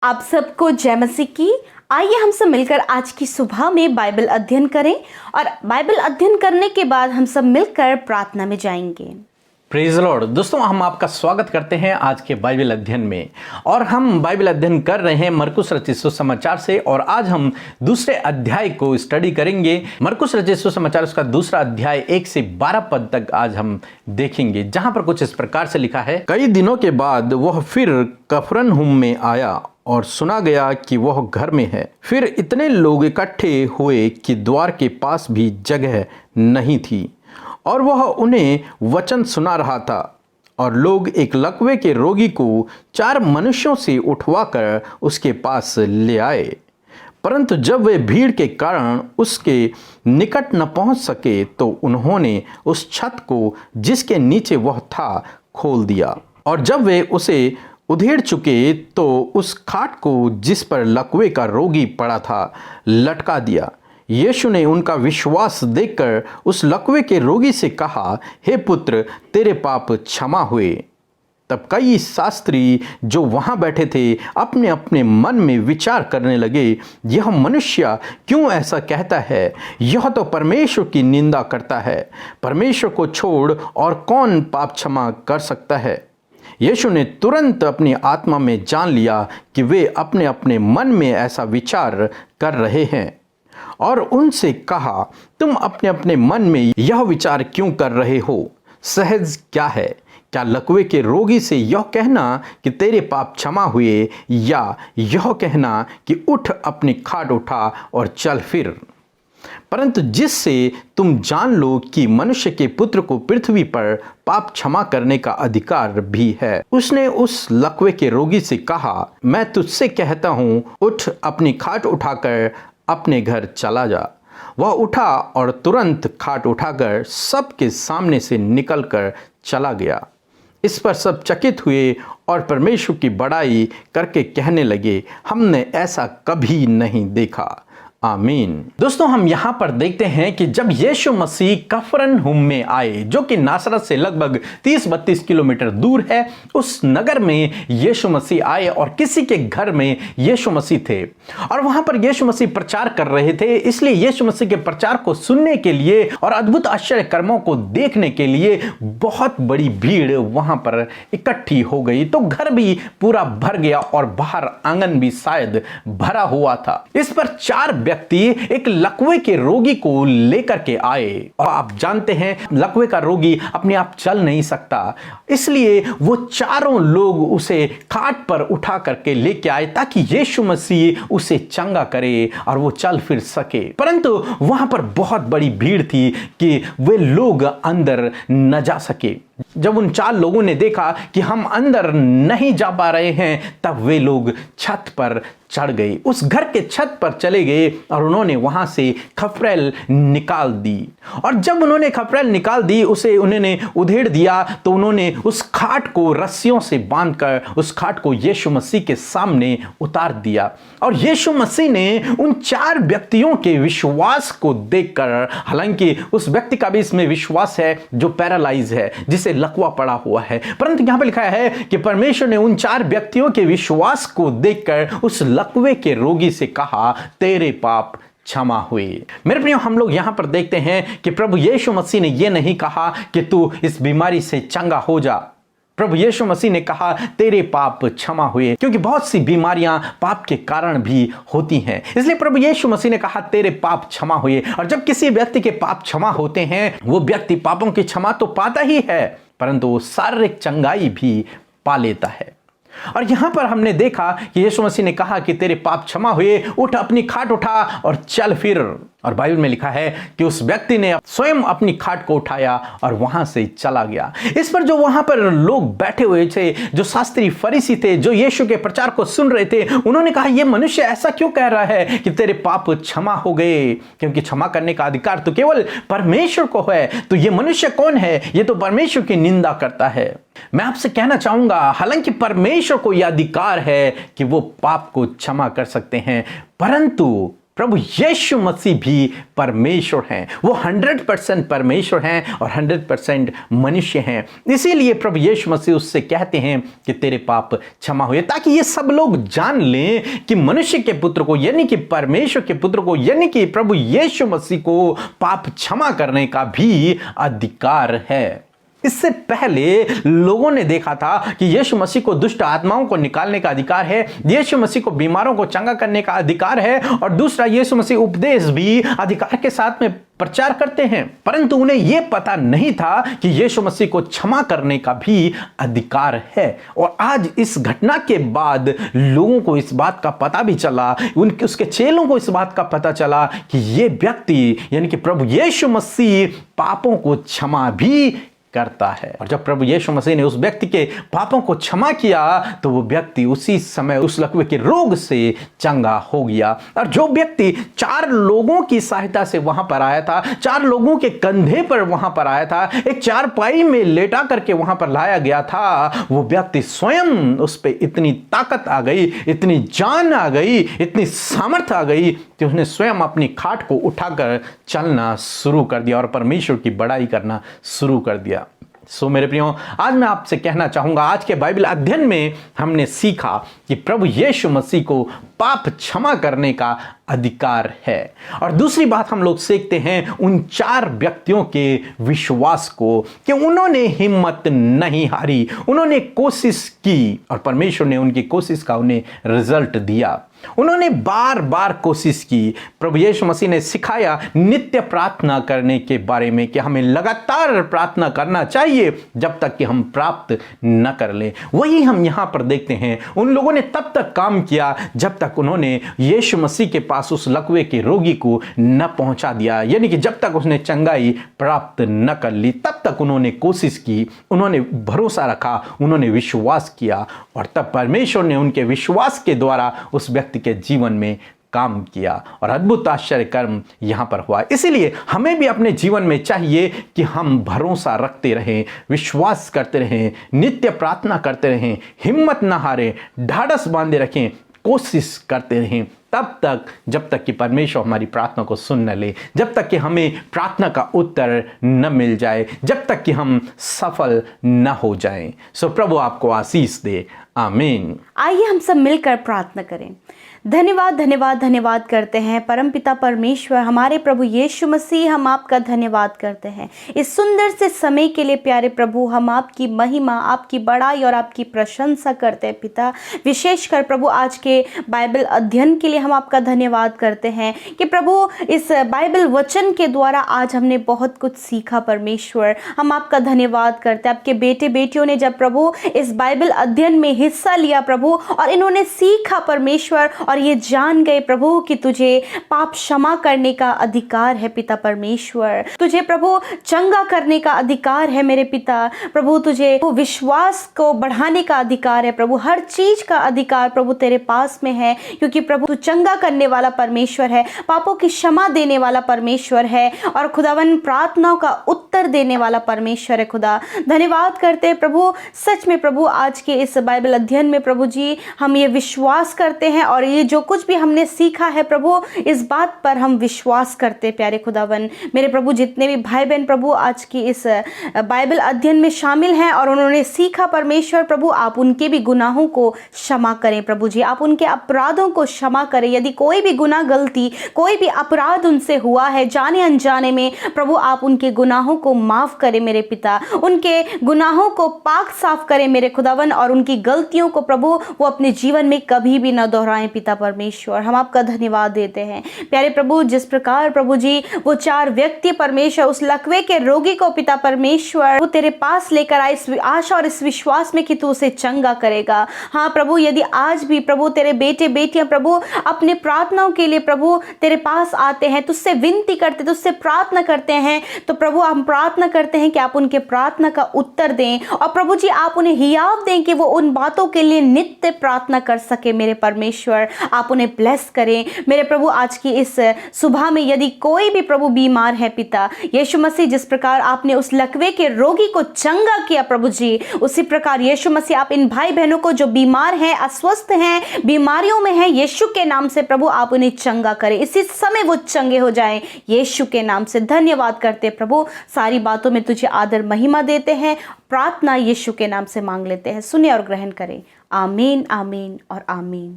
आप सबको जय मसीह की। आइए हम सब मिलकर आज की सुबह में बाइबल अध्ययन करें और बाइबल अध्ययन करने के बाद हम सब मिलकर प्रार्थना में जाएंगे। Praise Lord. दोस्तों, हम आपका स्वागत करते हैं आज के बाइबल अध्ययन में। और हम बाइबल अध्ययन कर रहे हैं मरकुस रचित सुसमाचार से, और आज हम दूसरे अध्याय को स्टडी करेंगे। मरकुस रचित सुसमाचार उसका दूसरा अध्याय 1 से 12 पद तक आज हम देखेंगे, जहां पर कुछ इस प्रकार से लिखा है। कई दिनों के बाद वह फिर कफरनहुम में आया और सुना गया कि वह घर में है। फिर इतने लोग इकट्ठे हुए कि द्वार के पास भी जगह नहीं थी, और वह उन्हें वचन सुना रहा था। और लोग एक लकवे के रोगी को 4 मनुष्यों से उठवाकर उसके पास ले आए, परंतु जब वे भीड़ के कारण उसके निकट न पहुंच सके, तो उन्होंने उस छत को जिसके नीचे वह था खोल दिया, और जब वे उसे उधेड़ चुके तो उस खाट को जिस पर लकवे का रोगी पड़ा था लटका दिया। यीशु ने उनका विश्वास देखकर उस लकवे के रोगी से कहा, हे पुत्र, तेरे पाप क्षमा हुए। तब कई शास्त्री जो वहां बैठे थे अपने अपने मन में विचार करने लगे, यह मनुष्य क्यों ऐसा कहता है? यह तो परमेश्वर की निंदा करता है। परमेश्वर को छोड़ और कौन पाप क्षमा कर सकता है? यीशु ने तुरंत अपनी आत्मा में जान लिया कि वे अपने अपने मन में ऐसा विचार कर रहे हैं, और उनसे कहा, तुम अपने अपने मन में यह विचार क्यों कर रहे हो? सहज क्या है? क्या लकवे के रोगी से यह कहना कि तेरे पाप क्षमा हुए, या यह कहना कि उठ, अपनी खाट उठा और चल फिर? परंतु जिससे तुम जान लो कि मनुष्य के पुत्र को पृथ्वी पर पाप क्षमा करने का अधिकार भी है। उसने उस लकवे के रोगी से कहा, मैं तुझसे कहता हूँ, उठ, अपनी खाट उठाकर अपने घर चला जा। वह उठा और तुरंत खाट उठाकर सबके सामने से निकलकर चला गया। इस पर सब चकित हुए और परमेश्वर की बड़ाई करके कहने लगे, हमने ऐसा कभी नहीं देखा। आमीन। दोस्तों, हम यहाँ पर देखते हैं कि जब यीशु मसीह कफरनहुम में आए, जो कि नासरत से लगभग 30-32 किलोमीटर दूर है, उस नगर में यीशु मसीह आए और किसी के घर में यीशु मसीह थे, और वहां पर यीशु मसीह प्रचार कर रहे थे। इसलिए यीशु मसीह के प्रचार को सुनने के लिए और अद्भुत आश्चर्य कर्मों को देखने के लिए बहुत बड़ी भीड़ वहां पर इकट्ठी हो गई। तो घर भी पूरा भर गया और बाहर आंगन भी शायद भरा हुआ था। इस पर 4 व्यक्ति एक लकवे के रोगी को लेकर के आए, और आप जानते हैं लकवे का रोगी अपने आप चल नहीं सकता, इसलिए वो चारों लोग उसे खाट पर उठा करके लेके आए ताकि यीशु मसीह उसे चंगा करे और वो चल फिर सके। परंतु वहां पर बहुत बड़ी भीड़ थी कि वे लोग अंदर न जा सके। जब उन 4 लोगों ने देखा कि हम अंदर नहीं जा पा रहे हैं, तब वे लोग छत पर चढ़ गए, उस घर के छत पर चले गए, और उन्होंने वहां से खपरेल निकाल दी। और जब उन्होंने खपरेल निकाल दी, उसे उन्होंने उधेड़ दिया, तो उन्होंने उस खाट को रस्सियों से बांधकर उस खाट को यीशु मसीह के सामने उतार दिया। और यीशु मसीह ने उन 4 व्यक्तियों के विश्वास को देखकर, हालांकि उस व्यक्ति का भी इसमें विश्वास है जो पैरालाइज है, जिसे लकवा पड़ा हुआ है, परंतु यहां पर लिखा है कि परमेश्वर ने उन 4 व्यक्तियों के विश्वास को देखकर उस लकवे के रोगी से कहा, तेरे पाप क्षमा हुए। मेरे प्रियो, हम लोग यहां पर देखते हैं कि प्रभु यीशु मसीह ने यह नहीं कहा कि तू इस बीमारी से चंगा हो जा। प्रभु यीशु मसीह ने कहा, तेरे पाप क्षमा हुए, क्योंकि बहुत सी बीमारियां पाप के कारण भी होती हैं। इसलिए प्रभु यीशु मसीह ने कहा, तेरे पाप क्षमा हुए। और जब किसी व्यक्ति के पाप क्षमा होते हैं, वो व्यक्ति पापों की क्षमा तो पाता ही है, परंतु वो शारीरिक चंगाई भी पा लेता है। और यहां पर हमने देखा कि यीशु मसीह ने कहा कि तेरे पाप क्षमा हुए, उठ, अपनी खाट उठा और चल फिर। और बाइबल में लिखा है कि उस व्यक्ति ने स्वयं अपनी खाट को उठाया और वहां से चला गया। इस पर जो वहां पर लोग बैठे हुए थे, जो शास्त्री फरीसी थे, जो यीशु के प्रचार को सुन रहे थे, उन्होंने कहा, यह मनुष्य ऐसा क्यों कह रहा है कि तेरे पाप क्षमा हो गए? क्योंकि क्षमा करने का अधिकार तो केवल परमेश्वर को है। तो यह मनुष्य कौन है? यह तो परमेश्वर की निंदा करता है। मैं आपसे कहना चाहूंगा, हालांकि परमेश्वर को यह अधिकार है कि वो पाप को क्षमा कर सकते हैं, परंतु प्रभु यीशु मसीह भी परमेश्वर हैं। वो 100% परमेश्वर हैं और 100% मनुष्य हैं। इसीलिए प्रभु यीशु मसीह उससे कहते हैं कि तेरे पाप क्षमा हुए, ताकि ये सब लोग जान लें कि मनुष्य के पुत्र को यानी कि परमेश्वर के पुत्र को यानी कि प्रभु यीशु मसीह को पाप क्षमा करने का भी अधिकार है। इससे पहले लोगों ने देखा था कि यीशु मसीह को दुष्ट आत्माओं को निकालने का अधिकार है, यीशु मसीह को बीमारों को चंगा करने का अधिकार है, और दूसरा यीशु मसीह उपदेश भी अधिकार के साथ में प्रचार करते हैं। परंतु उन्हें यह पता नहीं था कि यीशु मसीह को क्षमा करने का भी अधिकार है। और आज इस घटना के बाद लोगों को इस बात का पता भी चला, उसके चेलों को इस बात का पता चला कि यह व्यक्ति यानी कि प्रभु यीशु मसीह पापों को क्षमा भी करता है। और जब प्रभु यीशु मसीह ने उस व्यक्ति के पापों को क्षमा किया तो वो व्यक्ति उसी समय उस लकवे के रोग से चंगा हो गया। और जो व्यक्ति 4 लोगों की सहायता से वहां पर आया था, 4 लोगों के कंधे पर वहां पर आया था, एक चारपाई में लेटा करके वहां पर लाया गया था, वो व्यक्ति स्वयं उस पर इतनी ताकत आ गई, इतनी जान आ गई, इतनी सामर्थ्य आ गई कि उसने स्वयं अपनी खाट को उठाकर चलना शुरू कर दिया और परमेश्वर की बड़ाई करना शुरू कर दिया। सो मेरे प्रियो, आज मैं आपसे कहना चाहूंगा, आज के बाइबल अध्ययन में हमने सीखा कि प्रभु यीशु मसीह को पाप क्षमा करने का अधिकार है। और दूसरी बात हम लोग सीखते हैं उन 4 व्यक्तियों के विश्वास को कि उन्होंने हिम्मत नहीं हारी, उन्होंने कोशिश की और परमेश्वर ने उनकी कोशिश का उन्हें रिजल्ट दिया। उन्होंने बार बार कोशिश की। प्रभु यीशु मसीह ने सिखाया नित्य प्रार्थना करने के बारे में कि हमें लगातार प्रार्थना करना चाहिए जब तक कि हम प्राप्त न कर लें। वही हम यहां पर देखते हैं, उन लोगों ने तब तक काम किया जब तक उन्होंने यीशु मसीह के पास उस लकवे के रोगी को न पहुंचा दिया, यानी कि जब तक उसने चंगाई प्राप्त न कर ली तब तक उन्होंने कोशिश की, उन्होंने भरोसा रखा, उन्होंने विश्वास किया और तब परमेश्वर ने उनके विश्वास के द्वारा उस व्यक्ति के जीवन में काम किया और अद्भुत आश्चर्य कर्म यहां पर हुआ। इसीलिए हमें भी अपने जीवन में चाहिए कि हम भरोसा रखते रहें, विश्वास करते रहें, नित्य प्रार्थना करते रहें, हिम्मत न हारें, ढाढ़स बांधे रखें, कोशिश करते रहें तब तक जब तक कि परमेश्वर हमारी प्रार्थना को सुन न ले, जब तक कि हमें प्रार्थना का उत्तर न मिल जाए, जब तक कि हम सफल न हो जाएं। सो प्रभु आपको आशीष दे। आमीन। आइए हम सब मिलकर प्रार्थना करें। धन्यवाद धन्यवाद धन्यवाद करते हैं परमपिता परमेश्वर, हमारे प्रभु यीशु मसीह, हम आपका धन्यवाद करते हैं इस सुंदर से समय के लिए। प्यारे प्रभु, हम आपकी महिमा, आपकी बड़ाई और आपकी प्रशंसा करते हैं पिता। विशेषकर प्रभु आज के बाइबल अध्ययन के लिए हम आपका धन्यवाद करते हैं कि प्रभु इस बाइबल वचन के द्वारा आज हमने बहुत कुछ सीखा। परमेश्वर, हम आपका धन्यवाद करते हैं। आपके बेटे बेटियों ने जब प्रभु इस बाइबल अध्ययन में हिस्सा लिया प्रभु और इन्होंने सीखा परमेश्वर और ये जान गए प्रभु कि तुझे पाप क्षमा करने का अधिकार है पिता परमेश्वर, तुझे प्रभु चंगा करने का अधिकार है मेरे पिता। प्रभु तुझे विश्वास को बढ़ाने का अधिकार है प्रभु, हर चीज का अधिकार प्रभु तेरे पास में है, क्योंकि प्रभु तू चंगा करने वाला परमेश्वर है, पापों की क्षमा देने वाला परमेश्वर है और खुदावन प्रार्थनाओं का उत्तर देने वाला परमेश्वर है। खुदा धन्यवाद करते हैं प्रभु। सच में प्रभु आज के इस बाइबल अध्ययन में प्रभु जी हम ये विश्वास करते हैं और ये जो कुछ भी हमने सीखा है प्रभु इस बात पर हम विश्वास करते हैं। प्यारे खुदावन मेरे प्रभु, जितने भी भाई बहन प्रभु आज की इस बाइबल अध्ययन में शामिल हैं और उन्होंने सीखा परमेश्वर प्रभु, आप उनके भी गुनाहों को क्षमा करें प्रभु जी, आप उनके अपराधों को क्षमा करें। यदि कोई भी गुनाह, गलती, कोई भी अपराध उनसे हुआ है जाने अनजाने में प्रभु, आप उनके गुनाहों को माफ करें मेरे पिता, उनके गुनाहों को पाक साफ करें मेरे खुदावन और उनकी गलतियों को प्रभु वो अपने जीवन में कभी भी न दोहराएं पिता परमेश्वर। हम आपका धन्यवाद देते हैं प्यारे प्रभु, जिस प्रकार प्रभु जी वो 4 व्यक्ति परमेश्वर उस लकवे के रोगी को पिता परमेश्वर वो तेरे पास लेकर आए इस आशा और इस विश्वास में कि तू उसे चंगा करेगा। हाँ प्रभु, यदि आज भी प्रभु तेरे बेटे बेटियां प्रभु अपने प्रार्थनाओं के लिए प्रभु तेरे पास आते हैं, तुझसे विनती करते, तुझसे प्रार्थना करते हैं, तो प्रभु हम प्रार्थना करते हैं कि आप उनके प्रार्थना का उत्तर दें और प्रभु जी आप उन्हें हियाव दें कि वो उन बातों के लिए नित्य प्रार्थना कर सके मेरे परमेश्वर। आप उन्हें ब्लेस करें मेरे प्रभु। आज की इस सुबह में यदि कोई भी प्रभु बीमार है पिता यीशु मसीह, जिस प्रकार आपने उस लकवे के रोगी को चंगा किया प्रभु जी, उसी प्रकार यीशु मसीह आप इन भाई बहनों को जो बीमार हैं, अस्वस्थ हैं, बीमारियों में हैं, यीशु के नाम नाम से प्रभु आप उन्हें चंगा करें, इसी समय वो चंगे हो जाएं यीशु के नाम से। धन्यवाद करते हैं प्रभु, सारी बातों में तुझे आदर महिमा देते हैं। प्रार्थना यीशु के नाम से मांग लेते हैं, सुने और ग्रहण करें। आमीन, आमीन और आमीन।